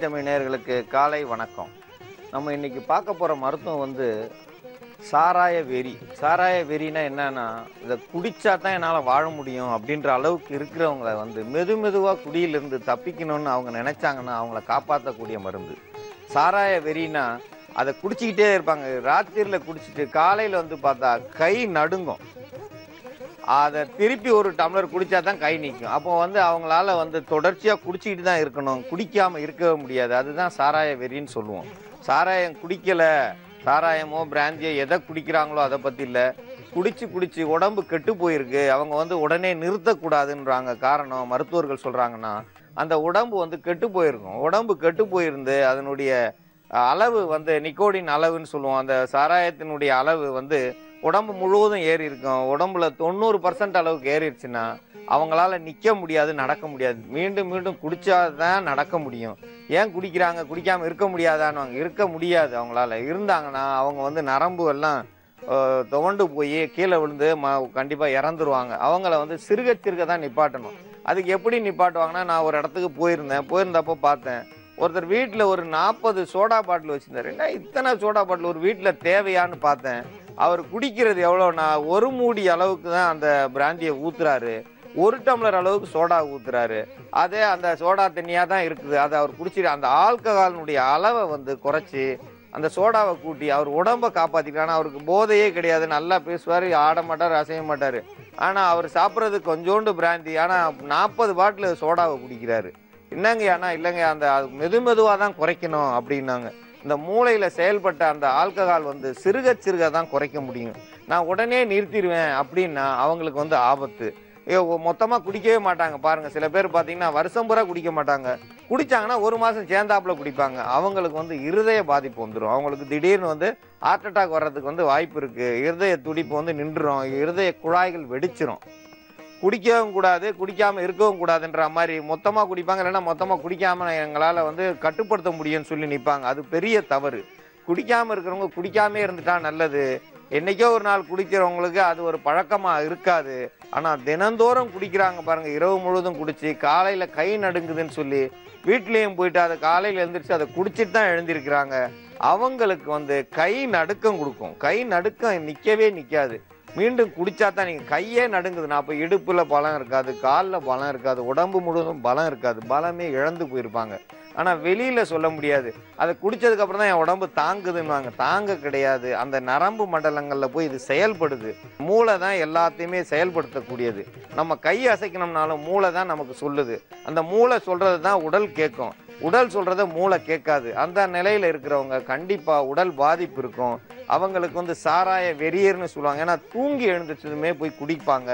தமிழ் நேயர்களுக்கு காலை வணக்கம். நம்ம இன்னைக்கு பார்க்க போற மருத்துவம் சாராய வெறி. சாராய வெறினா என்னன்னா, இதை குடிச்சா தான் என்னால் வாழ முடியும் அப்படின்ற அளவுக்கு இருக்கிறவங்கள மெதுவாக குடியிலிருந்து தப்பிக்கணும்னு அவங்க நினைச்சாங்கன்னா அவங்கள காப்பாற்றக்கூடிய மருந்து. சாராய வெறினா அதை குடிச்சிக்கிட்டே இருப்பாங்க. ராத்திரியில் குடிச்சிட்டு காலையில் பார்த்தா கை நடுங்கும். அதை திருப்பி ஒரு டம்ளர் குடிச்சா தான் கை நிற்கும். அப்போ அவங்களால தொடர்ச்சியாக குடிச்சிக்கிட்டு தான் இருக்கணும், குடிக்காமல் இருக்கவே முடியாது. அதுதான் சாராய வெறின்னு சொல்லுவோம். சாராயம் குடிக்கலை, சாராயமோ பிராந்தியோ எதை குடிக்கிறாங்களோ அதை பற்றி இல்லை, குடிச்சு உடம்பு கெட்டு போயிருக்கு, அவங்க உடனே நிறுத்தக்கூடாதுன்றாங்க. காரணம் மருத்துவர்கள் சொல்கிறாங்கன்னா, அந்த உடம்பு கெட்டு போயிருக்கும். உடம்பு கெட்டு போயிருந்து அதனுடைய அளவு நிக்கோடின் அளவுன்னு சொல்லுவோம். அந்த சாராயத்தினுடைய அளவு உடம்பு முழுவதும் ஏறி இருக்கும். உடம்புல 90% அளவுக்கு ஏறிடுச்சுன்னா அவங்களால நிற்க முடியாது, நடக்க முடியாது. மீண்டும் குடிச்சாதான் நடக்க முடியும். ஏன் குடிக்கிறாங்க? குடிக்காமல் இருக்க முடியாதான்னு. இருக்க முடியாது. அவங்களால இருந்தாங்கன்னா அவங்க நரம்பு எல்லாம் துவண்டு போய் கீழே விழுந்து கண்டிப்பாக இறந்துருவாங்க. அவங்கள சிறுக தான் நிப்பாட்டணும். அதுக்கு எப்படி நிப்பாட்டுவாங்கன்னா, நான் ஒரு இடத்துக்கு போயிருந்தப்போ பார்த்தேன், ஒருத்தர் வீட்டில் ஒரு 40 சோடா பாட்டில் வச்சுருந்தார். என்ன இத்தனை சோடா பாட்டில் ஒரு வீட்டில் தேவையான்னு பார்த்தேன். அவர் குடிக்கிறது எவ்வளோனா, ஒரு மூடி அளவுக்கு தான் அந்த பிராந்தியை ஊற்றுறாரு, 1 டம்ளர் அளவுக்கு சோடா ஊற்றுறாரு. அதே அந்த சோடா தண்ணியாக தான் இருக்குது. அதை அவர் குடிச்சிட்டு அந்த ஆல்கஹாலினுடைய அளவை குறைச்சி அந்த சோடாவை கூட்டி அவர் உடம்பை காப்பாற்றிக்கலாம். ஆனால் அவருக்கு போதையே கிடையாது, நல்லா பேசுவார், ஆட மாட்டார், அசைய மாட்டார். ஆனால் அவர் சாப்பிட்றது கொஞ்சோண்டு பிராந்தி, ஆனால் 40 பாட்டில் சோடாவை குடிக்கிறாரு. என்னங்க ஆனா இல்லைங்க, அந்த மெதுவாக தான் குறைக்கணும் அப்படின்னாங்க. இந்த மூளையில் செயல்பட்ட அந்த ஆல்கஹால் சிறுக தான் குறைக்க முடியும். நான் உடனே நிறுத்திடுவேன் அப்படின்னா அவங்களுக்கு ஆபத்து. மொத்தமாக குடிக்கவே மாட்டாங்க. பாருங்கள், சில பேர் பார்த்தீங்கன்னா வருஷம் பூரா குடிக்க மாட்டாங்க. குடித்தாங்கன்னா 1 மாதம் சேர்ந்தாப்புல குடிப்பாங்க. அவங்களுக்கு இருதய பாதிப்பு வந்துடும். அவங்களுக்கு திடீர்னு ஹார்ட் அட்டாக் வர்றதுக்கு வாய்ப்பு இருக்குது. இருதய துடிப்பு நின்றுடும், இருதய குழாய்கள் வெடிச்சிரும். குடிக்கவும் கூடாது, குடிக்காமல் இருக்கவும் கூடாதுன்ற மாதிரி மொத்தமாக குடிப்பாங்க. இல்லைன்னா மொத்தமாக குடிக்காமல் எங்களால் கட்டுப்படுத்த முடியும்னு சொல்லி நிற்பாங்க. அது பெரிய தவறு. குடிக்காமல் இருக்கிறவங்க குடிக்காமே இருந்துட்டா நல்லது. என்றைக்கோ ஒரு நாள் குடிக்கிறவங்களுக்கு அது ஒரு பழக்கமாக இருக்காது. ஆனால் தினந்தோறும் குடிக்கிறாங்க பாருங்கள், இரவு முழுவதும் குடிச்சு காலையில் கை நடுங்குதுன்னு சொல்லி வீட்லேயும் போயிட்டு அதை காலையில் எழுந்திரிச்சு அதை குடிச்சிட்டு தான் எழுந்திருக்கிறாங்க. அவங்களுக்கு கை நடுக்கம் கொடுக்கும். கை நடுக்கம் நிற்கவே நிற்காது. மீண்டும் குடிச்சா தான் நீங்கள் கையே நடுங்குதுன்னா அப்போ இடுப்பில் பலம் இருக்காது, காலில் பலம் இருக்காது, உடம்பு முழுவதும் பலம் இருக்காது, பலமே இழந்து போயிருப்பாங்க. ஆனால் வெளியில் சொல்ல முடியாது. அதை குடித்ததுக்கப்புறம் தான் என் உடம்பு தாங்குதுன்னுவாங்க. தாங்க கிடையாது. அந்த நரம்பு மண்டலங்களில் போய் இது செயல்படுது. மூளை தான் எல்லாத்தையுமே செயல்படுத்தக்கூடியது. நம்ம கை அசைக்கணும்னாலும் மூளை தான் நமக்கு சொல்லுது. அந்த மூளை சொல்கிறது தான் உடல் கேட்கும். உடல் சொல்கிறத மூளை கேட்காது. அந்த நிலையில் இருக்கிறவங்க கண்டிப்பாக உடல் பாதிப்பு இருக்கும். அவங்களுக்கு சாராய வெறியர்னு சொல்லுவாங்க. ஏன்னா தூங்கி எழுந்துச்சதுமே போய் குடிப்பாங்க.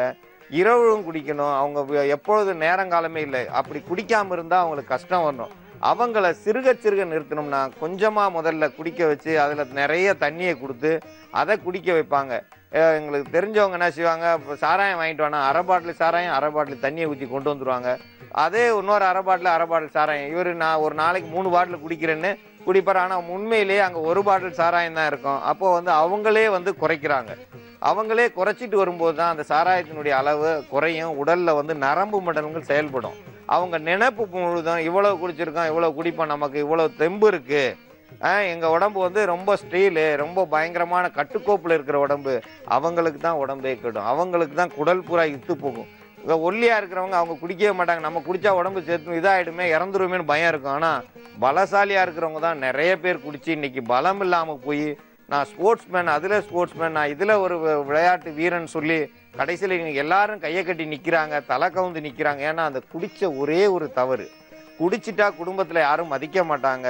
இரவும் குடிக்கணும். அவங்க எப்பொழுது நேரங்காலமே இல்லை. அப்படி குடிக்காமல் இருந்தால் அவங்களுக்கு கஷ்டம் வரணும். அவங்கள சிறுக நிறுத்தணும்னா கொஞ்சமாக முதல்ல குடிக்க வச்சு அதில் நிறைய தண்ணியை கொடுத்து அதை குடிக்க வைப்பாங்க. எங்களுக்கு தெரிஞ்சவங்க என்ன செய்வாங்க, இப்போ சாராயம் வாங்கிட்டு வானா அரை பாட்டில் சாராயம், அரை பாட்டில் தண்ணியை ஊற்றி கொண்டு வந்துடுவாங்க. அதே இன்னொரு அரை பாட்டில் சாராயம். இவர் நான் ஒரு நாளைக்கு 3 பாட்டில் குடிக்கிறேன்னு குடிப்பார். ஆனால் உண்மையிலேயே அங்கே 1 பாட்டில் சாராயம் தான் இருக்கும். அப்போது அவங்களே குறைக்கிறாங்க. அவங்களே குறைச்சிட்டு வரும்போது தான் அந்த சாராயத்தினுடைய அளவு குறையும். உடலில் நரம்பு மண்டலங்கள் செயல்படும். அவங்க நினைப்பு முழுதும் இவ்வளோ குடிச்சிருக்கோம், இவ்வளோ குடிப்போம், நமக்கு இவ்வளோ தெம்பு இருக்குது, எங்கள் உடம்பு ரொம்ப ஸ்டீலு, ரொம்ப பயங்கரமான கட்டுக்கோப்பில் இருக்கிற உடம்பு. அவங்களுக்கு தான் உடம்பே கெடும். அவங்களுக்கு தான் குடல் பூரா இத்து போகும். ஒல்லியாக இருக்கிறவங்க அவங்க குடிக்கவே மாட்டாங்க. நம்ம குடித்தா உடம்பு சேர்த்து இதாகிடுமே, இறந்துருமேன்னு பயம் இருக்கும். ஆனால் பலசாலியாக இருக்கிறவங்க தான் நிறைய பேர் குடித்து இன்றைக்கி பலம் இல்லாமல் போய், நான் ஸ்போர்ட்ஸ்மேன், அதில் ஸ்போர்ட்ஸ்மேன், நான் இதில் ஒரு விளையாட்டு வீரன் சொல்லி கடைசியில் இன்றைக்கி எல்லாரும் கையை கட்டி நிற்கிறாங்க, தலை கவுந்து நிற்கிறாங்க. ஏன்னா அந்த குடித்த ஒரே ஒரு தவறு. குடிச்சிட்டா குடும்பத்தில் யாரும் மதிக்க மாட்டாங்க,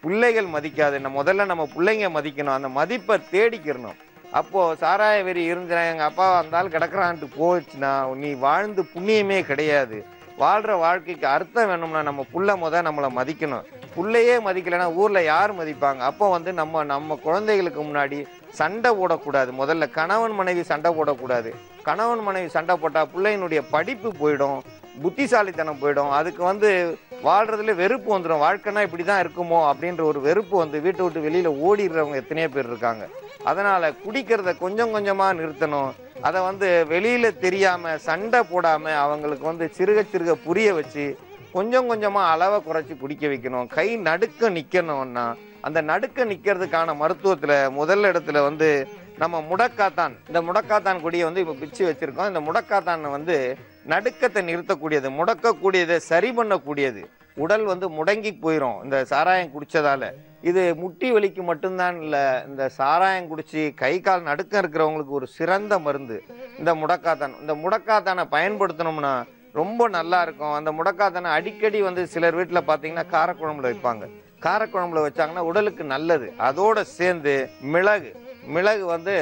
பிள்ளைகள் மதிக்காது. முதல்ல நம்ம பிள்ளைங்க மதிக்கணும், அந்த மதிப்பை தேடிக்கிறணும். அப்போது சாராய வெறி இருந்துச்சுன்னா, எங்கள் அப்பா வந்தாலும் கிடக்குறான்ட்டு போச்சுன்னா நீ வாழ்ந்து புண்ணியமே கிடையாது. வாழ்கிற வாழ்க்கைக்கு அர்த்தம் வேணும்னா நம்ம புள்ள நம்மளை மதிக்கணும். புள்ளையே மதிக்கலைன்னா ஊரில் யார் மதிப்பாங்க? அப்போ நம்ம குழந்தைகளுக்கு முன்னாடி சண்டை போடக்கூடாது. முதல்ல கணவன் மனைவி சண்டை போடக்கூடாது. கணவன் மனைவி சண்டை போட்டால் பிள்ளையினுடைய படிப்பு போயிடும், புத்திசாலித்தனம் போயிடும். அதுக்கு வாழ்கிறதுல வெறுப்பு வந்துடும். வாழ்க்கைனா இப்படி தான் இருக்குமோ அப்படின்ற ஒரு வெறுப்பு வீட்டை விட்டு வெளியில் ஓடிடுறவங்க எத்தனையோ பேர் இருக்காங்க. அதனால் குடிக்கிறத கொஞ்சம் கொஞ்சமாக நிறுத்தணும். அதை வெளியில் தெரியாமல் சண்டை போடாமல் அவங்களுக்கு சிறுக புரிய வச்சு கொஞ்சம் கொஞ்சமாக அளவை குறைச்சி குடிக்க வைக்கணும். கை நடுக்க நிற்கணும்னா அந்த நடுக்க நிற்கிறதுக்கான மருத்துவத்தில் முதல் இடத்துல வந்து நம்ம முடக்காத்தான், இந்த முடக்காத்தான் கொடியை வந்து இப்போ பிச்சு வச்சுருக்கோம். இந்த முடக்காத்தான் வந்து நடுக்கத்தை நிறுத்தக்கூடியது, முடக்கக்கூடியதை சரி பண்ணக்கூடியது. உடல் வந்து முடங்கி போயிடும் இந்த சாராயம் குடித்ததால். இது முட்டி வலிக்கு மட்டும்தான் இல்லை, இந்த சாராயம் குடித்து கை கால் நடுக்கம் இருக்கிறவங்களுக்கு ஒரு சிறந்த மருந்து இந்த முடக்காத்தான். இந்த முடக்காத்தானை பயன்படுத்தினோம்னா ரொம்ப நல்லா இருக்கும். அந்த முடக்காத்தானை அடிக்கடி வந்து சிலர் வீட்டில் பார்த்தீங்கன்னா காரக்குழம்புல வைப்பாங்க. காரக்குழம்புல வச்சாங்கன்னா உடலுக்கு நல்லது. அதோடு சேர்ந்து மிளகு வந்து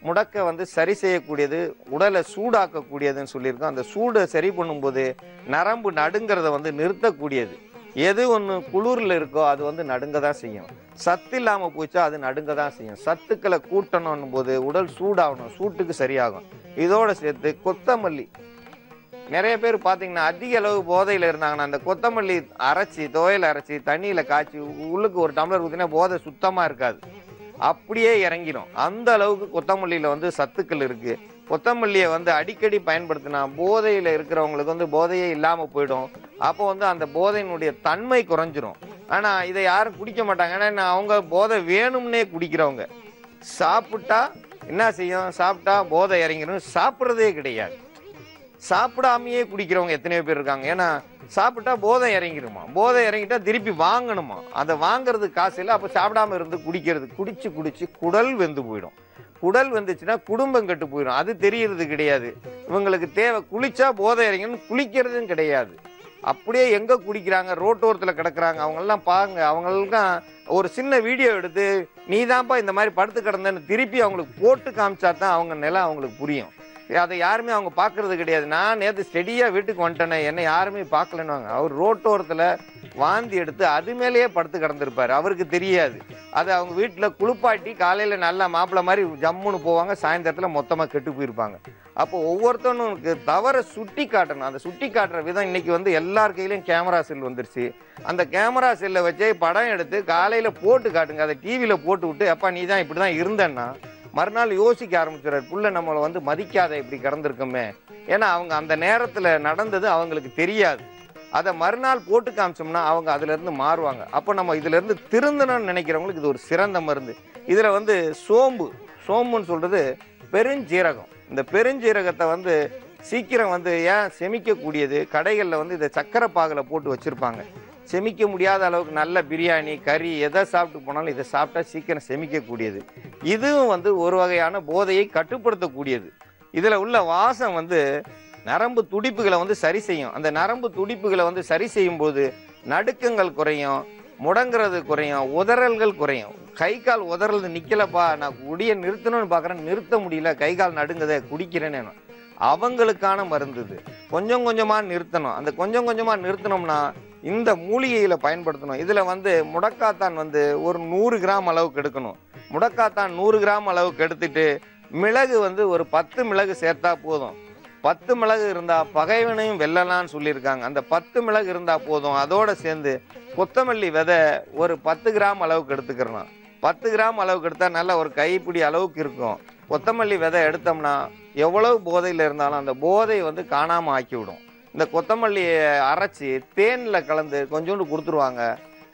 முடக்க வந்து சரி செய்யக்கூடியது, உடலை சூடாக்கக்கூடியதுன்னு சொல்லியிருக்கோம். அந்த சூடை சரி பண்ணும்போது நரம்பு நடுங்கிறத வந்து நிறுத்தக்கூடியது. எது ஒன்று குளிரில் இருக்கோ அது வந்து நடுங்க தான் செய்யும். சத்து இல்லாமல் போச்சா அது நடுங்க தான் செய்யும். சத்துக்களை கூட்டணும் போது உடல் சூடாகணும், சூட்டுக்கு சரியாகும். இதோடு சேர்த்து கொத்தமல்லி, நிறைய பேர் பார்த்தீங்கன்னா அதிக அளவு போதையில் இருந்தாங்கன்னா அந்த கொத்தமல்லி அரைச்சி, துவையில் அரைச்சி தண்ணியில் காய்ச்சி உள்ளுக்கு ஒரு டம்ளர் ஊற்றினா போதை சுத்தமாக இருக்காது, அப்படியே இறங்கிடும். அந்த அளவுக்கு கொத்தமல்லியில் வந்து சத்துக்கள் இருக்குது. கொத்தமல்லியை வந்து அடிக்கடி பயன்படுத்தினா போதையில் இருக்கிறவங்களுக்கு வந்து போதையே இல்லாமல் போயிடும். அப்போ வந்து அந்த போதையினுடைய தன்மை குறைஞ்சிரும். ஆனால் இதை யாரும் குடிக்க மாட்டாங்க. ஏன்னா அவங்க போதை வேணும்னே குடிக்கிறவங்க. சாப்பிட்டா என்ன செய்யும், சாப்பிட்டா போதை இறங்கிடும், சாப்பிட்றதே கிடையாது. சாப்பிடாமையே குடிக்கிறவங்க எத்தனையோ பேர் இருக்காங்க. ஏன்னா சாப்பிட்டா போதை இறங்கிடுமா, போதை இறங்கிட்டா திருப்பி வாங்கணுமா, அதை வாங்குறதுக்கு காசு இல்லை. அப்போ சாப்பிடாம இருந்து குடிச்சு குடல் வெந்து போயிடும். குடல் வந்துச்சுன்னா குடும்பம் கெட்டு போயிடும். அது தெரியறது கிடையாது. இவங்களுக்கு தேவை குளிச்சா போதை இறங்கணும், குளிக்கிறதும் கிடையாது. அப்படியே எங்க குடிக்கிறாங்க, ரோட்டோரத்தில் கிடக்குறாங்க. அவங்கெல்லாம் பாருங்க, அவங்களுக்கும் ஒரு சின்ன வீடியோ எடுத்து நீ தான்ப்பா இந்த மாதிரி படுத்து கிடந்தேன்னு திருப்பி அவங்களுக்கு போட்டு காமிச்சா தான் அவங்க நிலை அவங்களுக்கு புரியும். அதை யாருமே அவங்க பார்க்கறது கிடையாது. நான் நேற்று ஸ்டெடியாக வீட்டுக்கு வந்துட்டேனே, என்னை யாருமே பார்க்கலன்னுவாங்க. அவர் ரோட்டோரத்தில் வாந்தி எடுத்து அது மேலேயே படுத்து கிடந்திருப்பார், அவருக்கு தெரியாது. அதை அவங்க வீட்டில் குளிப்பாட்டி காலையில் நல்லா மாப்பிள்ளை மாதிரி ஜம்முன்னு போவாங்க, சாயந்தரத்தில் மொத்தமாக கெட்டு போயிருப்பாங்க. அப்போ ஒவ்வொருத்தனுக்கு தவறை சுட்டி காட்டணும். அந்த சுட்டி காட்டுற விதம் இன்னைக்கு வந்து எல்லார் கையிலையும் கேமரா செல் வந்துருச்சு. அந்த கேமரா செல்லை வச்சே படம் எடுத்து காலையில் போட்டு காட்டுங்க. அதை டிவியில் போட்டு விட்டு அப்பா நீ தான் இப்படி தான் இருந்தேன்னா மறுநாள் யோசிக்க ஆரம்பிச்சுறாரு, புள்ள நம்மளை வந்து மதிக்காத இப்படி கிடந்திருக்கோமே. ஏன்னா அவங்க அந்த நேரத்தில் நடந்தது அவங்களுக்கு தெரியாது. அதை மறுநாள் போட்டு காமிச்சோம்னா அவங்க அதுலேருந்து மாறுவாங்க. அப்போ நம்ம இதுலேருந்து திருந்தணும்னு நினைக்கிறவங்களுக்கு இது ஒரு சிறந்த மருந்து. இதில் வந்து சோம்புன்னு சொல்கிறது பெருஞ்சீரகம். இந்த பெருஞ்சீரகத்தை வந்து சீக்கிரம் வந்து ஏன் செமிக்கக்கூடியது. கடைகளில் வந்து இதை சக்கரை பாகில் போட்டு வச்சுருப்பாங்க. செமிக்க முடியாத அளவுக்கு நல்ல பிரியாணி, கறி எதை சாப்பிட்டு போனாலும் இதை சாப்பிட்டா சீக்கிரம் செமிக்கக்கூடியது. இதுவும் வந்து ஒரு வகையான போதையை கட்டுப்படுத்தக்கூடியது. இதில் உள்ள வாசம் வந்து நரம்பு துடிப்புகளை வந்து சரி செய்யும். அந்த நரம்பு துடிப்புகளை வந்து சரி செய்யும்போது நடுக்கங்கள் குறையும், முடங்கிறது குறையும், உதறல்கள் குறையும். கை கால் உதறது நிற்கலப்பா, நான் குடியை நிறுத்தணும்னு பார்க்குறேன், நிறுத்த முடியல, கை கால் நடுங்குதை, குடிக்கிறேன்னு அவங்களுக்கான மருந்து இது. கொஞ்சம் கொஞ்சமாக நிறுத்தணும். அந்த கொஞ்சம் கொஞ்சமாக நிறுத்தினோம்னா இந்த மூலிகையில் பயன்படுத்தணும். இதில் வந்து முடக்காத்தான் வந்து ஒரு 100 கிராம் அளவுக்கு எடுக்கணும். முடக்காத்தான் 100 கிராம் அளவுக்கு எடுத்துட்டு மிளகு வந்து ஒரு 10 மிளகு சேர்த்தா போதும். 10 மிளகு இருந்தால் பகைவனையும் வெல்லலான்னு சொல்லியிருக்காங்க. அந்த 10 மிளகு இருந்தால் போதும். அதோடு சேர்ந்து கொத்தமல்லி விதை ஒரு 10 கிராம் அளவுக்கு எடுத்துக்கிறணும். 10 கிராம் அளவுக்கு எடுத்தால் நல்ல ஒரு கைப்பிடி அளவுக்கு இருக்கும். கொத்தமல்லி விதை எடுத்தோம்னா எவ்வளவு போதையில் இருந்தாலும் அந்த போதை வந்து காணாமல் ஆக்கிவிடும். இந்த கொத்தமல்லியை அரைச்சி தேனில் கலந்து கொஞ்சோண்டு கொடுத்துருவாங்க.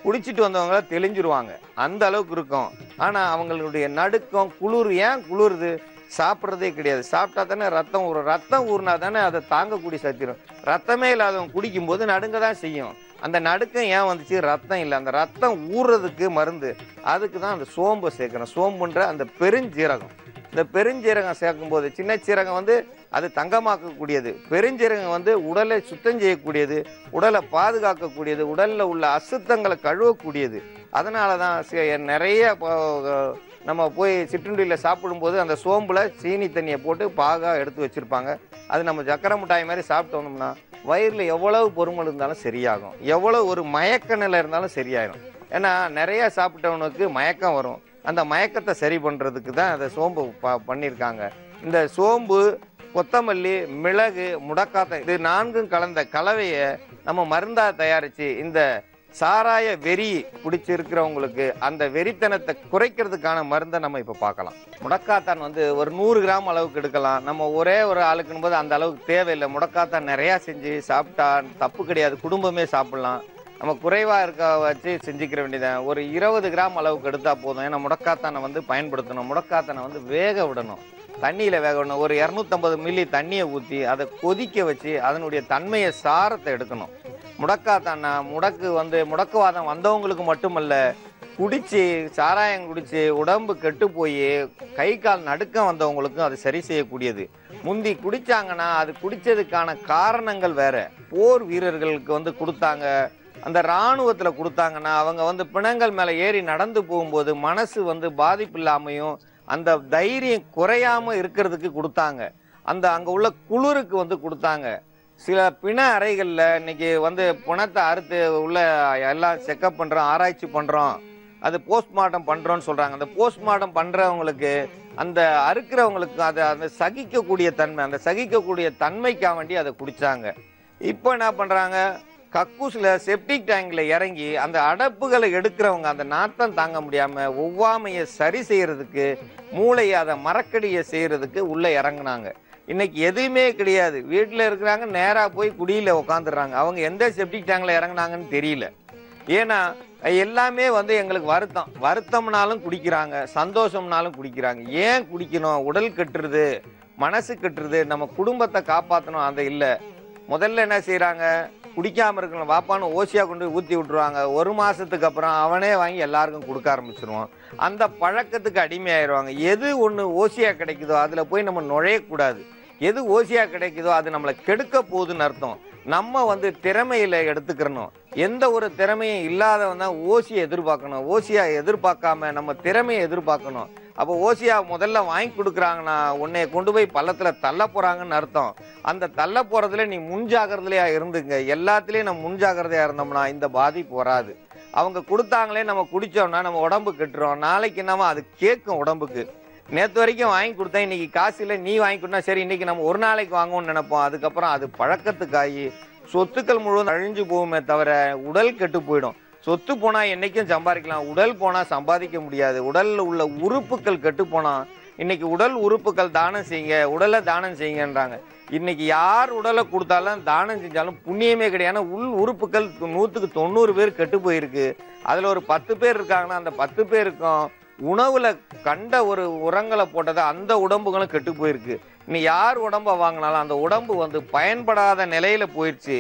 குடிச்சிட்டு வந்தவங்கள தெளிஞ்சிருவாங்க, அந்த அளவுக்கு இருக்கும். ஆனால் அவங்களுடைய நடுக்கம், குளிர், ஏன் குளிருது, சாப்பிட்றதே கிடையாது. சாப்பிட்டா தானே ரத்தம் ஊறினா தானே அதை தாங்கக்கூடிய சத்திரம். ரத்தமே இல்லாதவங்க குடிக்கும்போது நடுங்க தான் செய்யும். அந்த நடுக்கம் ஏன் வந்துச்சு, ரத்தம் இல்லை. அந்த ரத்தம் ஊறுறதுக்கு மருந்து, அதுக்கு தான் அந்த சோம்பை சேர்க்கணும். சோம்புன்ற அந்த பெருஞ்சீரகம். இந்த பெருஞ்சீரகம் சேர்க்கும்போது சின்ன சீரகம் வந்து அது தங்கமாக்கக்கூடியது, பெருஞ்சீரகம் வந்து உடலை சுத்தம் செய்யக்கூடியது, உடலை பாதுகாக்கக்கூடியது, உடலில் உள்ள அசுத்தங்களை கழுவக்கூடியது. அதனால தான் நிறைய நம்ம போய் சிற்றுண்டியில் சாப்பிடும்போது அந்த சோம்பில் சீனி தண்ணியை போட்டு பாகாக எடுத்து வச்சுருப்பாங்க. அது நம்ம சக்கரை மிட்டாய் மாதிரி சாப்பிட்டு வந்தோம்னா வயிறில் எவ்வளவு பொறுமல் இருந்தாலும் சரியாகும், எவ்வளோ ஒரு மயக்க நிலை இருந்தாலும் சரியாயிடும். ஏன்னா நிறையா சாப்பிட்டவனுக்கு மயக்கம் வரும். அந்த மயக்கத்தை சரி பண்ணுறதுக்கு தான் அதை சோம்பு பண்ணியிருக்காங்க. இந்த சோம்பு, கொத்தமல்லி, மிளகு, முடக்காத்தான் இது 4ம் கலந்த கலவையை நம்ம மருந்தாக தயாரித்து இந்த சாராய வெறி பிடிச்சிருக்கிறவங்களுக்கு அந்த வெறித்தனத்தை குறைக்கிறதுக்கான மருந்தை நம்ம இப்போ பார்க்கலாம். முடக்காத்தான் வந்து ஒரு 100 கிராம் அளவுக்கு எடுக்கலாம். நம்ம ஒரே ஒரு ஆளுக்குன்னு போது அந்த அளவுக்கு தேவையில்லை. முடக்காத்தான் நிறையா செஞ்சு சாப்பிட்டா தப்பு கிடையாது, குடும்பமே சாப்பிடலாம். நம்ம குறைவாக இருக்க வச்சு செஞ்சுக்கிற வேண்டியதான். ஒரு 20 கிராம் அளவுக்கு எடுத்தால் போதும். ஏன்னா முடக்காத்தானை வந்து பயன்படுத்தணும். முடக்காத்தானை வந்து வேக விடணும், தண்ணியில் வேக விடணும். ஒரு 250 மில்லி தண்ணியை ஊற்றி அதை கொதிக்க வச்சு அதனுடைய தன்மையை சாரத்தை எடுக்கணும். முடக்காத்தானா முடக்குவாதம் வந்தவங்களுக்கு மட்டுமல்ல, குடிச்சு சாராயம் குடிச்சு உடம்பு கெட்டு போய் கை கால் நடுக்கம் வந்தவங்களுக்கும் அது சரி செய்யக்கூடியது. முந்தி குடிச்சாங்கன்னா அது குடிச்சதுக்கான காரணங்கள் வேற. போர் வீரர்களுக்கு வந்து கொடுத்தாங்க, அந்த இராணுவத்தில் கொடுத்தாங்கன்னா அவங்க வந்து பிணங்கள் மேலே ஏறி நடந்து போகும்போது மனசு வந்து பாதிப்பு இல்லாமையும் அந்த தைரியம் குறையாம இருக்கிறதுக்கு கொடுத்தாங்க. அங்கே உள்ள குளிருக்கு வந்து கொடுத்தாங்க. சில பிண அறைகளில் இன்னைக்கு வந்து பிணத்தை அறுத்து உள்ள எல்லாம் செக்கப் பண்ணுறோம், ஆராய்ச்சி பண்ணுறோம், அது போஸ்ட்மார்ட்டம் பண்ணுறோன்னு சொல்கிறாங்க. அந்த போஸ்ட்மார்ட்டம் பண்ணுறவங்களுக்கு அந்த அறுக்கிறவங்களுக்கு அந்த சகிக்கக்கூடிய தன்மை, அந்த சகிக்கக்கூடிய தன்மைக்காக வேண்டி அதை குடித்தாங்க. இப்போ என்ன பண்ணுறாங்க, கக்கூஸில் செப்டிக் டேங்கில் இறங்கி அந்த அடப்புகளை எடுக்கிறவங்க அந்த நாத்தம் தாங்க முடியாமல் ஒவ்வாமையை சரி செய்கிறதுக்கு, மூளையை அதை மரக்கடியை செய்கிறதுக்கு உள்ளே இறங்குனாங்க. இன்னைக்கு எதுவுமே கிடையாது. வீட்டில் இருக்கிறாங்க, நேராக போய் குடியில் உக்காந்துடுறாங்க. அவங்க எந்த செப்டிக் டேங்கில் இறங்குனாங்கன்னு தெரியல. ஏன்னா எல்லாமே வந்து எங்களுக்கு வருத்தம்னாலும் குடிக்கிறாங்க, சந்தோஷம்னாலும் குடிக்கிறாங்க. ஏன் குடிக்கணும்? உடல் கெட்டுருது, மனசு கெட்டுருது, நம்ம குடும்பத்தை காப்பாற்றணும். அந்த இல்லை. முதல்ல என்ன செய்கிறாங்க, குடிக்காமல் இருக்கணும் வாப்பான்னு ஓசியாக கொண்டு போய் ஊற்றி விட்டுருவாங்க. ஒரு மாதத்துக்கு அப்புறம் அவனே வாங்கி எல்லாருக்கும் கொடுக்க ஆரம்பிச்சிருவான். அந்த பழக்கத்துக்கு அடிமையாயிருவாங்க. எது ஒன்று ஓசியாக கிடைக்குதோ அதில் போய் நம்ம நுழையக்கூடாது. எது ஓசியாக கிடைக்குதோ அது நம்மளை கெடுக்க போகுதுன்னு அர்த்தம். நம்ம வந்து திறமையில் எடுத்துக்கிறணும். எந்த ஒரு திறமையும் இல்லாதவன் தான் ஓசியை எதிர்பார்க்கணும். ஓசியாக எதிர்பார்க்காம நம்ம திறமையை எதிர்பார்க்கணும். அப்போ ஓசியா முதல்ல வாங்கி கொடுக்குறாங்கன்னா உன்னைய கொண்டு போய் பள்ளத்தில் தள்ள போகிறாங்கன்னு அர்த்தம். அந்த தள்ள போகிறதுல நீ முன்ஜாகிரதையா இருந்துங்க. எல்லாத்துலேயும் நம்ம முன்ஜாகிரதையாக இருந்தோம்னா இந்த பாதிப்பு வராது. அவங்க கொடுத்தாங்களே நம்ம குடித்தோம்னா நம்ம உடம்பு கெட்டுரும். நாளைக்கு என்னமோ அது கேட்கும் உடம்புக்கு. நேற்று வரைக்கும் வாங்கி கொடுத்தேன், இன்னைக்கு காசு இல்லை, நீ வாங்கி கொடுத்தா சரி இன்னைக்கு நம்ம ஒரு நாளைக்கு வாங்குவோம்னு நினைப்போம். அதுக்கப்புறம் அது பழக்கத்துக்காகி சொத்துக்கள் முழுவதும் அழிஞ்சு போகுமே தவிர உடல் கெட்டு போயிடும். சொத்து போனால் என்றைக்கும் சம்பாதிக்கலாம், உடல் போனால் சம்பாதிக்க முடியாது. உடலில் உள்ள உறுப்புகள் கெட்டு போனால், இன்னைக்கு உடல் உறுப்புகள் தானம் செய்யுங்க, உடலை தானம் செய்யுங்கன்றாங்க. இன்னைக்கு யார் உடலை கொடுத்தாலும் தானம் செஞ்சாலும் புண்ணியமே கிடையாது. உள் உறுப்புகள் 100க்கு 90 பேர் கெட்டு போயிருக்கு. அதில் ஒரு 10 பேர் இருக்காங்கன்னா அந்த 10 பேருக்கும் உணவுல கண்ட ஒரு உரங்களை போட்டதை அந்த உடம்புகளும் கெட்டு போயிருக்கு. இனி யார் உடம்பை வாங்கினாலும் அந்த உடம்பு வந்து பயன்படாத நிலையில போயிடுச்சு.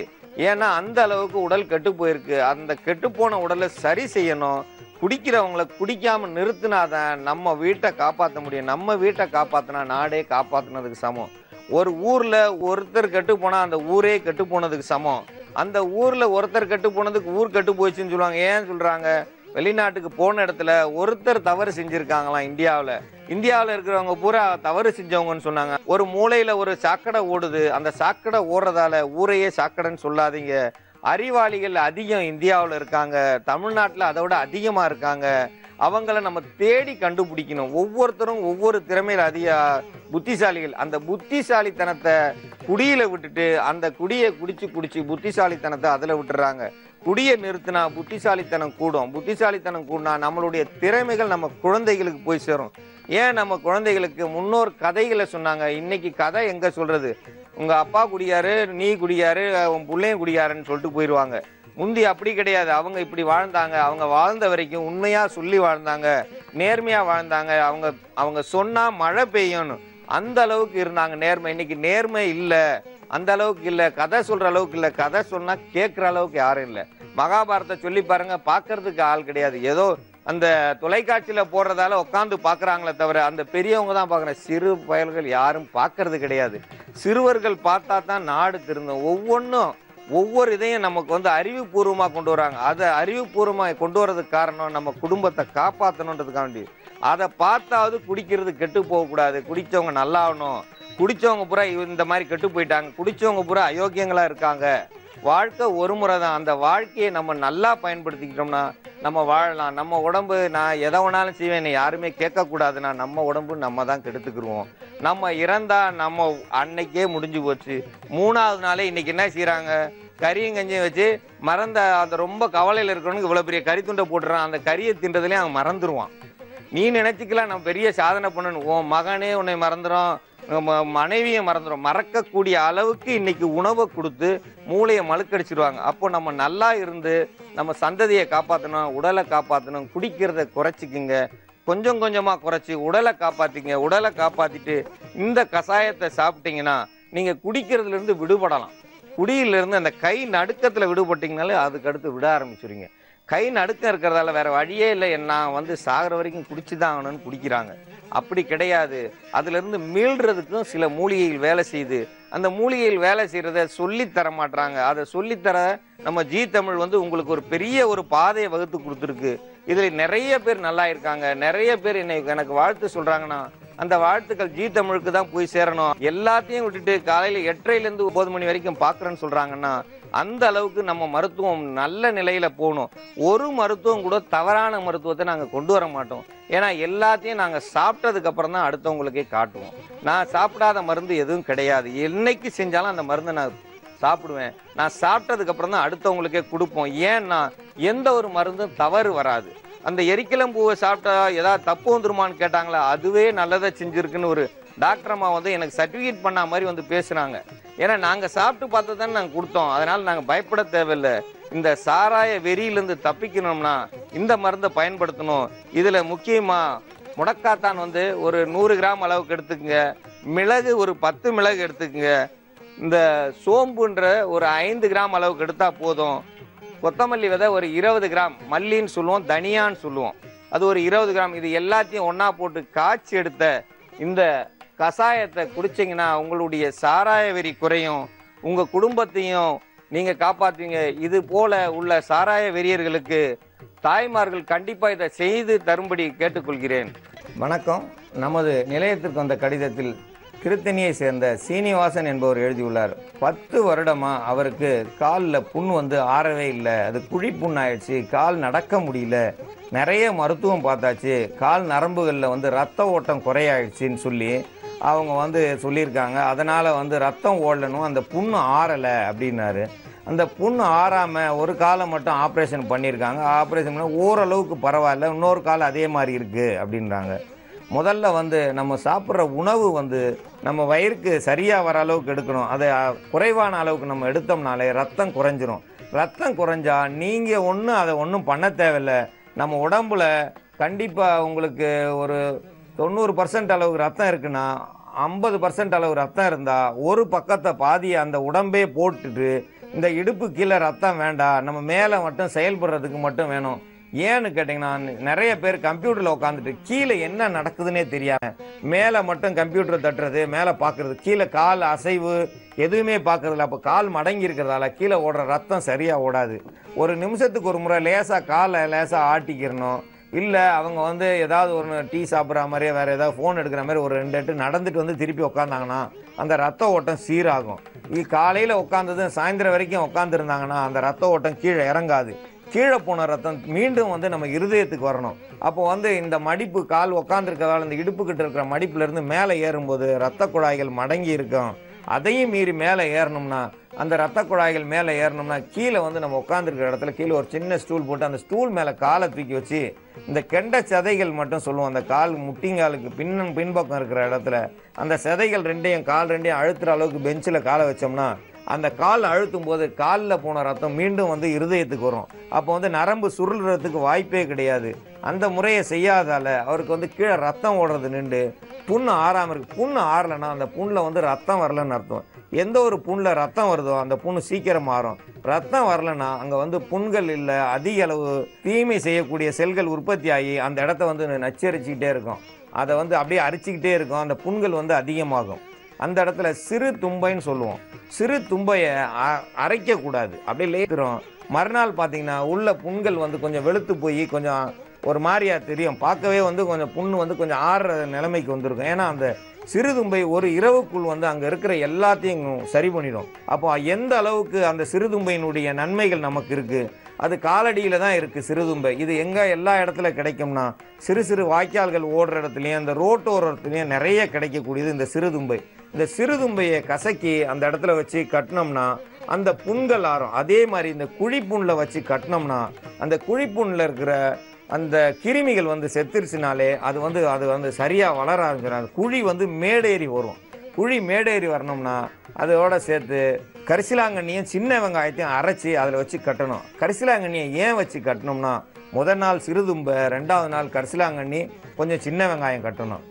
ஏன்னா அந்த அளவுக்கு உடல் கெட்டு போயிருக்கு. அந்த கெட்டுப்போன உடலை சரி செய்யணும். குடிக்கிறவங்களை குடிக்காம நிறுத்தினாதான் நம்ம வீட்டை காப்பாற்ற முடியும். நம்ம வீட்டை காப்பாற்றினா நாடே காப்பாற்றினதுக்கு சமம். ஒரு ஊர்ல ஒருத்தர் கெட்டு போனா அந்த ஊரே கெட்டு போனதுக்கு சமம். அந்த ஊர்ல ஒருத்தர் கெட்டு போனதுக்கு ஊர் கெட்டு போயிடுச்சுன்னு சொல்லுவாங்க. ஏன் சொல்றாங்க? வெளிநாட்டுக்கு போன இடத்துல ஒருத்தர் தவறு செஞ்சிருக்காங்களாம். இந்தியாவில் இருக்கிறவங்க பூரா தவறு செஞ்சவங்கன்னு சொன்னாங்க. ஒரு மூலையில ஒரு சாக்கடை ஓடுது, அந்த சாக்கடை ஓடுறதால ஊரையே சாக்கடைன்னு சொல்லாதீங்க. அறிவாளிகள் அதிகம் இந்தியாவில் இருக்காங்க, தமிழ்நாட்டில் அதை விட அதிகமாக இருக்காங்க. அவங்கள நம்ம தேடி கண்டுபிடிக்கணும். ஒவ்வொருத்தரும் ஒவ்வொரு திறமையில் அதிக புத்திசாலிகள். அந்த புத்திசாலித்தனத்தை குடியில விட்டுட்டு அந்த குடியை குடிச்சு புத்திசாலித்தனத்தை அதில் விட்டுறாங்க. குடியை நிறுத்தினா புத்திசாலித்தனம் கூடும். புத்திசாலித்தனம் கூடனா நம்மளுடைய திறமைகள் நம்ம குழந்தைகளுக்கு போய் சேரும். ஏன் நம்ம குழந்தைகளுக்கு முன்னோர் கதைகளை சொன்னாங்க. இன்னைக்கு கதை எங்க சொல்றது? உங்க அப்பா குடியாரு, நீ குடியாரு, உன் பிள்ளையும் குடியாருன்னு சொல்லிட்டு போயிடுவாங்க. முந்தி அப்படி கிடையாது. அவங்க இப்படி வாழ்ந்தாங்க. அவங்க வாழ்ந்த வரைக்கும் உண்மையா சொல்லி வாழ்ந்தாங்க, நேர்மையா வாழ்ந்தாங்க. அவங்க சொன்னா மழை பெய்யும்னு அந்த அளவுக்கு இருந்தாங்க நேர்மை. இன்னைக்கு நேர்மை இல்லை, அந்த அளவுக்கு இல்லை. கதை சொல்ற அளவுக்கு இல்லை. கதை சொன்னா கேட்குற அளவுக்கு யாரும் இல்லை. மகாபாரத்தை சொல்லி பாருங்க, பார்க்கறதுக்கு ஆள் கிடையாது. ஏதோ அந்த தொலைக்காட்சியில போடுறதால உட்காந்து பார்க்குறாங்களே தவிர அந்த பெரியவங்க தான் பார்க்குறேன். சிறு பயல்கள் யாரும் பார்க்கறது கிடையாது. சிறுவர்கள் பார்த்தா தான் நாடு திருந்தும். ஒவ்வொரு இதையும் நமக்கு வந்து அறிவுபூர்வமாக கொண்டு வராங்க. அதை அறிவுபூர்வமாக கொண்டு வரதுக்கு காரணம் நம்ம குடும்பத்தை காப்பாற்றணுன்றதுக்காண்டி. அதை பார்த்தாவது குடிக்கிறது கெட்டு போகக்கூடாது. குடித்தவங்க நல்லாகணும். குடித்தவங்க பூரா இந்த மாதிரி கெட்டு போயிட்டாங்க, குடித்தவங்க பூரா அயோக்கியங்களாக இருக்காங்க. வாழ்க்கை ஒரு முறை தான். அந்த வாழ்க்கையை நம்ம நல்லா பயன்படுத்திக்கிட்டோம்னா நம்ம வாழலாம். நம்ம உடம்பு நான் எதை வேணாலும் செய்வேன், யாருமே கேட்கக்கூடாதுன்னா நம்ம உடம்பு நம்ம தான் கெடுத்துக்கிடுவோம். நம்ம இறந்தா நம்ம அன்னைக்கே முடிஞ்சு போச்சு. 3வது நாளே இன்னைக்கு என்ன செய்கிறாங்க? கறியும் கஞ்சியும் வச்சு மறந்த அந்த ரொம்ப கவலையில் இருக்கிறவனுக்கு இவ்வளோ பெரிய கறி துண்டை போட்டுறான். அந்த கறியை தின்றதுலேயே அவன் மறந்துடுவான். நீ நினைச்சிக்கலாம் நம்ம பெரிய சாதனை பண்ணணும், உன் மகனே உன்னை மறந்துடும், மனைவியை மறந்துடும். மறக்கக்கூடிய அளவுக்கு இன்னைக்கு உணவை கொடுத்து மூளையை மழுக்கடிச்சிடுவாங்க. அப்போ நம்ம நல்லா இருந்து நம்ம சந்ததியை காப்பாற்றணும், உடலை காப்பாற்றணும். குடிக்கிறத குறைச்சிக்குங்க, கொஞ்சம் கொஞ்சமாக குறைச்சி உடலை காப்பாற்றிங்க. உடலை காப்பாற்றிட்டு இந்த கஷாயத்தை சாப்பிட்டீங்கன்னா நீங்கள் குடிக்கிறதுலேருந்து விடுபடலாம். குடியிலேருந்து அந்த கை நடுக்கத்தில் விடுபட்டிங்கனாலே அதுக்கு அடுத்து விட ஆரம்பிச்சுருங்க. கை நடுக்கம் இருக்கிறதால வேற வழியே இல்லை, நான் வந்து சாகிற வரைக்கும் குடிச்சு தான் ஆகணும்னு குடிக்கிறாங்க. அப்படி கிடையாது. அதுலேருந்து மீள்றதுக்கும் சில மூலிகைகள் வேலை செய்யுது. அந்த மூலிகைகள் வேலை செய்கிறத சொல்லித்தர மாட்டாங்க. அதை சொல்லித்தர நம்ம ஜீ தமிழ் வந்து உங்களுக்கு ஒரு பெரிய ஒரு பாதையை வகுத்து கொடுத்துருக்கு. இதில் நிறைய பேர் நல்லா இருக்காங்க. நிறைய பேர் எனக்கு வாழ்த்து சொல்கிறாங்கன்னா அந்த வாழ்த்துக்கள் ஜீ தமிழுக்கு தான் போய் சேரணும். எல்லாத்தையும் விட்டுட்டு காலையில் 8:30லேருந்து 9 மணி வரைக்கும் பார்க்குறேன்னு சொல்கிறாங்கன்னா அந்த அளவுக்கு நம்ம மருத்துவம் நல்ல நிலையில் போகணும். ஒரு மருத்துவம் கூட தவறான மருத்துவத்தை நாங்கள் கொண்டு வர மாட்டோம். ஏன்னா எல்லாத்தையும் நாங்கள் சாப்பிட்டதுக்கப்புறம் தான் அடுத்தவங்களுக்கே காட்டுவோம். நான் சாப்பிடாத மருந்து எதுவும் கிடையாது. என்னைக்கு செஞ்சாலும் அந்த மருந்தை நான் சாப்பிடுவேன். நான் சாப்பிட்டதுக்கப்புறம் தான் அடுத்தவங்களுக்கே கொடுப்போம். ஏன்னா எந்த ஒரு மருந்தும் தவறு வராது. அந்த எரிக்கிளம்பூவை சாப்பிட்டா ஏதாவது தப்பு வந்துருமான்னு கேட்டாங்களா, அதுவே நல்லதை செஞ்சுருக்குன்னு ஒரு டாக்டர் அம்மா வந்து எனக்கு சர்டிஃபிகேட் பண்ண மாதிரி வந்து பேசுனாங்க. ஏன்னா நாங்கள் சாப்பிட்டு பார்த்து தானே நாங்கள் கொடுத்தோம். அதனால் நாங்கள் பயப்பட தேவையில்லை. இந்த சாராய வெறியிலேருந்து தப்பிக்கணும்னா இந்த மருந்தை பயன்படுத்தணும். இதில் முக்கியமாக முடக்காத்தான் வந்து ஒரு 100 கிராம் அளவுக்கு எடுத்துக்கங்க. மிளகு ஒரு 10 மிளகு எடுத்துக்கங்க. இந்த சோம்புன்ற ஒரு 5 கிராம் அளவுக்கு எடுத்தால் போதும். கொத்தமல்லி விதை ஒரு 20 கிராம், மல்லின்னு சொல்லுவோம், தனியான்னு சொல்லுவோம், அது ஒரு 20 கிராம். இது எல்லாத்தையும் ஒன்றா போட்டு காய்ச்சி எடுத்த இந்த கஷாயத்தை குடிச்சிங்கன்னா உங்களுடைய சாராய வெறி குறையும், உங்கள் குடும்பத்தையும் நீங்கள் காப்பாற்றுவீங்க. இது போல உள்ள சாராய வெறியர்களுக்கு தாய்மார்கள் கண்டிப்பாக இதை செய்து தரும்படி கேட்டுக்கொள்கிறேன். வணக்கம். நமது நிலையத்திற்கு வந்த கடிதத்தில் திருத்தணியை சேர்ந்த சீனிவாசன் என்பவர் எழுதியுள்ளார். 10 வருடமாக அவருக்கு காலில் புண் வந்து ஆறவே இல்லை. அது குழி புண் ஆயிடுச்சு, கால் நடக்க முடியல, நிறைய மருத்துவம் பார்த்தாச்சு, கால் நரம்புகளில் வந்து ரத்த ஓட்டம் குறையாயிடுச்சின்னு சொல்லி அவங்க வந்து சொல்லியிருக்காங்க. அதனால் வந்து ரத்தம் ஓடணும், அந்த புண்ணு ஆறலை அப்படின்னாரு. அந்த புண்ணு ஆறாமல் ஒரு காலை மட்டும் ஆப்ரேஷன் பண்ணியிருக்காங்க. ஆப்ரேஷன் பண்ண ஓரளவுக்கு பரவாயில்ல, இன்னொரு கால் அதே மாதிரி இருக்குது அப்படின்றாங்க. முதல்ல வந்து நம்ம சாப்பிட்ற உணவு வந்து நம்ம வயிறுக்கு சரியாக வர அளவுக்கு எடுக்கணும். அதை குறைவான அளவுக்கு நம்ம எடுத்தோம்னாலே ரத்தம் குறைஞ்சிரும். ரத்தம் குறைஞ்சா நீங்கள் அதை ஒன்றும் பண்ண தேவையில்லை. நம்ம உடம்புல கண்டிப்பாக உங்களுக்கு ஒரு 90% அளவுக்கு ரத்தம் இருக்குன்னா 50% அளவு ரத்தம் இருந்தால் ஒரு பக்கத்தை பாதியை அந்த உடம்பே போட்டுட்டு இந்த இடுப்பு கீழே ரத்தம் வேண்டாம், நம்ம மேலே மட்டும் செயல்படுறதுக்கு மட்டும் வேணும். ஏன்னு கேட்டிங்கன்னா நிறைய பேர் கம்ப்யூட்டரில் உட்காந்துட்டு கீழே என்ன நடக்குதுன்னே தெரியாமல் மேலே மட்டும் கம்ப்யூட்டர் தட்டுறது, மேலே பார்க்குறது, கீழே கால் அசைவு எதுவுமே பார்க்குறதில்ல. அப்போ கால் மடங்கி இருக்கிறதால கீழே ஓடுற ரத்தம் சரியாக ஓடாது. ஒரு நிமிஷத்துக்கு ஒரு முறை லேசாக காலை லேசாக ஆட்டிக்கிறணும். இல்லை அவங்க வந்து ஏதாவது ஒரு டீ சாப்பிட்ற மாதிரியே வேறு ஏதாவது ஃபோன் எடுக்கிற மாதிரி ஒரு 2 எட்டு நடந்துட்டு வந்து திருப்பி உட்காந்தாங்கன்னா அந்த ரத்த ஓட்டம் சீராகும். இது காலையில் உட்காந்தது சாயந்தரம் வரைக்கும் உட்காந்துருந்தாங்கன்னா அந்த ரத்த ஓட்டம் கீழே இறங்காது. கீழே போன ரத்தம் மீண்டும் வந்து நம்ம இருதயத்துக்கு வரணும். அப்போ வந்து இந்த மடிப்பு கால் உட்காந்துருக்கிறதால இந்த இடுப்புக்கிட்ட இருக்கிற மடிப்புலேருந்து மேலே ஏறும்போது ரத்த குழாய்கள் மடங்கி இருக்கும். அதையும் மீறி மேலே ஏறணும்னா அந்த ரத்த குழாய்கள் மேலே ஏறணும்னா கீழே வந்து நம்ம உட்காந்துருக்கிற இடத்துல கீழே ஒரு சின்ன ஸ்டூல் போட்டு அந்த ஸ்டூல் மேலே காலை தூக்கி வச்சு இந்த கெண்ட சதைகள் மட்டும் சொல்லுவோம், அந்த கால் முட்டிங்காலுக்கு பின்பக்கம் இருக்கிற இடத்துல அந்த சதைகள் கால் ரெண்டையும் அழுத்துற அளவுக்கு பெஞ்சில் காலை வச்சோம்னா அந்த கால் அழுத்தும் போது காலில் போன ரத்தம் மீண்டும் வந்து இருதயத்துக்கு வரும். அப்போ வந்து நரம்பு சுருள்றதுக்கு வாய்ப்பே கிடையாது. அந்த முறையை செய்யாதால அவருக்கு வந்து கீழே ரத்தம் ஓடுறது நின்று புண்ணு ஆறாமல் இருக்குது. புண்ணு ஆறலைன்னா அந்த புண்ணில் வந்து ரத்தம் வரலன்னு அர்த்தம். எந்த ஒரு புண்ணில் ரத்தம் வருதோ அந்த புண்ணு சீக்கிரம் மாறும். ரத்தம் வரலைன்னா அங்கே வந்து புண்கள் இல்லை, அதிக அளவு தீமை செய்யக்கூடிய செல்கள் உற்பத்தி ஆகி அந்த இடத்த வந்து நச்சரிச்சுக்கிட்டே இருக்கும். அதை வந்து அப்படியே அரிச்சிக்கிட்டே இருக்கும். அந்த புண்கள் வந்து அதிகமாகும். அந்த இடத்துல சிறு தும்பைன்னு சொல்லுவோம். சிறு தும்பையை அரைக்கக்கூடாது, அப்படியே லேத்துறோம். மறுநாள் பார்த்தீங்கன்னா உள்ள புண்கள் வந்து கொஞ்சம் வெளுத்து போய் கொஞ்சம் ஒரு மாதிரியா தெரியும். பார்க்கவே வந்து கொஞ்சம் புண்ணு வந்து கொஞ்சம் ஆறுற நிலைமைக்கு வந்திருக்கும். ஏன்னா அந்த சிறுதும்பை ஒரு இரவுக்குள் வந்து அங்கே இருக்கிற எல்லாத்தையும் சரி பண்ணிடும். அப்போ எந்த அளவுக்கு அந்த சிறுதும்பையினுடைய நன்மைகள் நமக்கு இருக்குது, அது காலடியில் தான் இருக்குது சிறுதும்பை. இது எங்கே எல்லா இடத்துல கிடைக்கும்னா சிறு சிறு வாய்க்கால்கள் ஓடுற இடத்துலையும் அந்த ரோட்டோரத்துலையும் நிறைய கிடைக்கக்கூடியது இந்த சிறுதும்பை. இந்த சிறுதும்பையை கசக்கி அந்த இடத்துல வச்சு கட்டினோம்னா அந்த புண்கள் ஆறும். அதே மாதிரி இந்த குழிப்புண்ணில் வச்சு கட்டினோம்னா அந்த குழிப்புண்ணில் இருக்கிற அந்த கிருமிகள் வந்து செத்துருச்சுனாலே அது வந்து சரியாக வளர ஆரம்பிச்சிடும். அந்த குழி வந்து மேடேறி வரும். குழி மேடேறி வரணும்னா அதோட சேர்த்து கரிசலாங்கண்ணியும் சின்ன வெங்காயத்தையும் அரைச்சி அதில் வச்சு கட்டணும். கரிசலாங்கண்ணியை ஏன் வச்சு கட்டணும்னா, முதல் நாள் சிறுதும்பை, 2வது நாள் கரிசலாங்கண்ணி, கொஞ்சம் சின்ன வெங்காயம் கட்டணும்.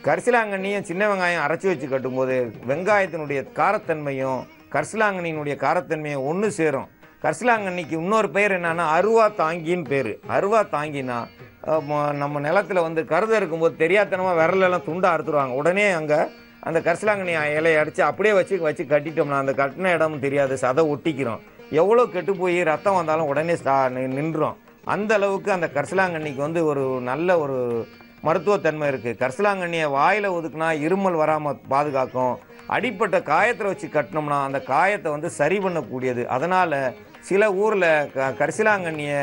கரிசலாங்கண்ணியும் சின்ன வெங்காயம் அரைச்சி வச்சு கட்டும்போது வெங்காயத்தினுடைய காரத்தன்மையும் கரிசலாங்கண்ணியினுடைய காரத்தன்மையும் ஒன்று சேரும். கரிசலாங்கண்ணிக்கு இன்னொரு பேர் என்னன்னா அருவா தாங்கின்னு பேர். அருவா தாங்கினா நம்ம நிலத்தில் வந்து கருதை இருக்கும்போது தெரியாதனமாக விரலெல்லாம் துண்டா அறுத்துருவாங்க. உடனே அங்கே அந்த கரிசலாங்கண்ணி இலையை அடித்து அப்படியே வச்சு கட்டிட்டோம்னா அந்த கட்டின இடமும் தெரியாது, சதை ஒட்டிக்கிறோம். எவ்வளோ கெட்டு போய் ரத்தம் வந்தாலும் உடனே நின்றோம். அந்த அளவுக்கு அந்த கரிசலாங்கண்ணிக்கு வந்து ஒரு நல்ல ஒரு மருத்துவத்தன்மை இருக்குது. கரிசலாங்கண்ணியை வாயில் ஒதுக்குனா இருமல் வராமல் பாதுகாக்கும். அடிப்பட்ட காயத்தில் வச்சு கட்டினோம்னா அந்த காயத்தை வந்து சரி பண்ணக்கூடியது. அதனால் சில ஊரில் கரிசலாங்கண்ணியை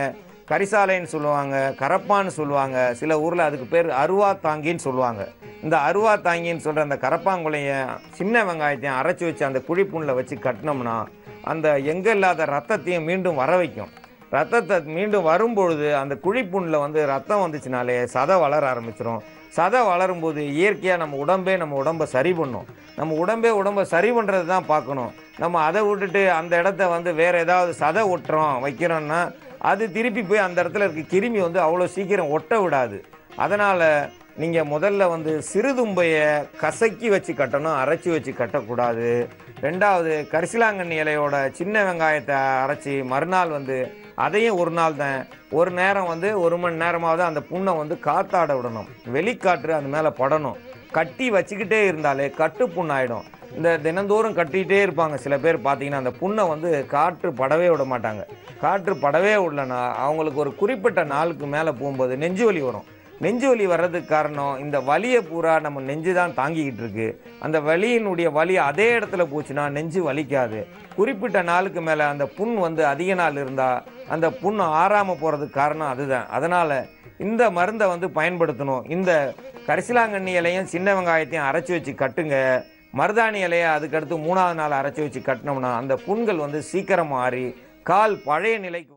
கரிசாலைன்னு சொல்லுவாங்க, கரப்பான்னு சொல்லுவாங்க. சில ஊரில் அதுக்கு பேர் அருவா தாங்கின்னு சொல்லுவாங்க. இந்த அருவா தாங்கின்னு சொல்கிற அந்த கரப்பாங்குலையை சின்ன வெங்காயத்தையும் அரைச்சி வச்சு அந்த குழிப்புண்ணில் வச்சு கட்டினோம்னா அந்த எங்கே இல்லாத ரத்தத்தையும் மீண்டும் வர வைக்கும். ரத்தத்தை மீண்டும் வரும்பொழுது அந்த குழிப்புண்ணில் வந்து ரத்தம் வந்துச்சுனாலே சதை வளர ஆரம்பிச்சிடும். சதை வளரும்போது இயற்கையாக நம்ம உடம்பை சரி பண்ணும். நம்ம உடம்பை சரி பண்ணுறது தான் பார்க்கணும். நம்ம அதை விட்டுட்டு அந்த இடத்த வந்து வேறு ஏதாவது சதை வைக்கிறோன்னா அது திருப்பி போய் அந்த இடத்துல இருக்க கிருமி வந்து அவ்வளோ சீக்கிரம் ஒட்ட விடாது. அதனால் நீங்கள் முதல்ல வந்து சிறுதும்பையை கசக்கி வச்சு கட்டணும், அரைச்சி வச்சு கட்டக்கூடாது. 2வது கரிசலாங்கண்ணி இலையோட சின்ன வெங்காயத்தை அரைச்சி மறுநாள் வந்து அதையும் ஒரு நாள் தான், ஒரு நேரம் வந்து 1 மணி நேரமாவது அந்த புண்ணை வந்து காத்தாட விடணும். வெளிக்காற்று அது மேலே படணும். கட்டி வச்சுக்கிட்டே இருந்தாலே கட்டு புண்ணாயிடும். இந்த தினந்தோறும் கட்டிகிட்டே இருப்பாங்க சில பேர். பார்த்தீங்கன்னா அந்த புண்ணை வந்து காற்று படவே விட மாட்டாங்க. காற்று படவே விடலன்னா அவங்களுக்கு ஒரு குறிப்பிட்ட நாளுக்கு மேலே போகும்போது நெஞ்சு வலி வரும். நெஞ்சு வலி வர்றதுக்கு காரணம் இந்த வலியை பூரா நம்ம நெஞ்சு தான் தாங்கிக்கிட்டு இருக்கு. அந்த வலியினுடைய வலி அதே இடத்துல போச்சுன்னா நெஞ்சு வலிக்காது. குறிப்பிட்ட நாளுக்கு மேலே அந்த புண் வந்து அதிக நாள் இருந்தால் அந்த புண் ஆறாமல் போகிறதுக்கு காரணம் அதுதான். அதனால் இந்த மருந்தை வந்து பயன்படுத்தணும். இந்த கரிசலாங்கண்ணி இலையும் சின்ன வெங்காயத்தையும் அரைச்சி வச்சு கட்டுங்க. மருதாணி இலையை அதுக்கடுத்து 3வது நாள் அரைச்சி வச்சு கட்டினோம்னா அந்த புண்கள் வந்து சீக்கிரம் மாறி கால் பழைய நிலைக்கு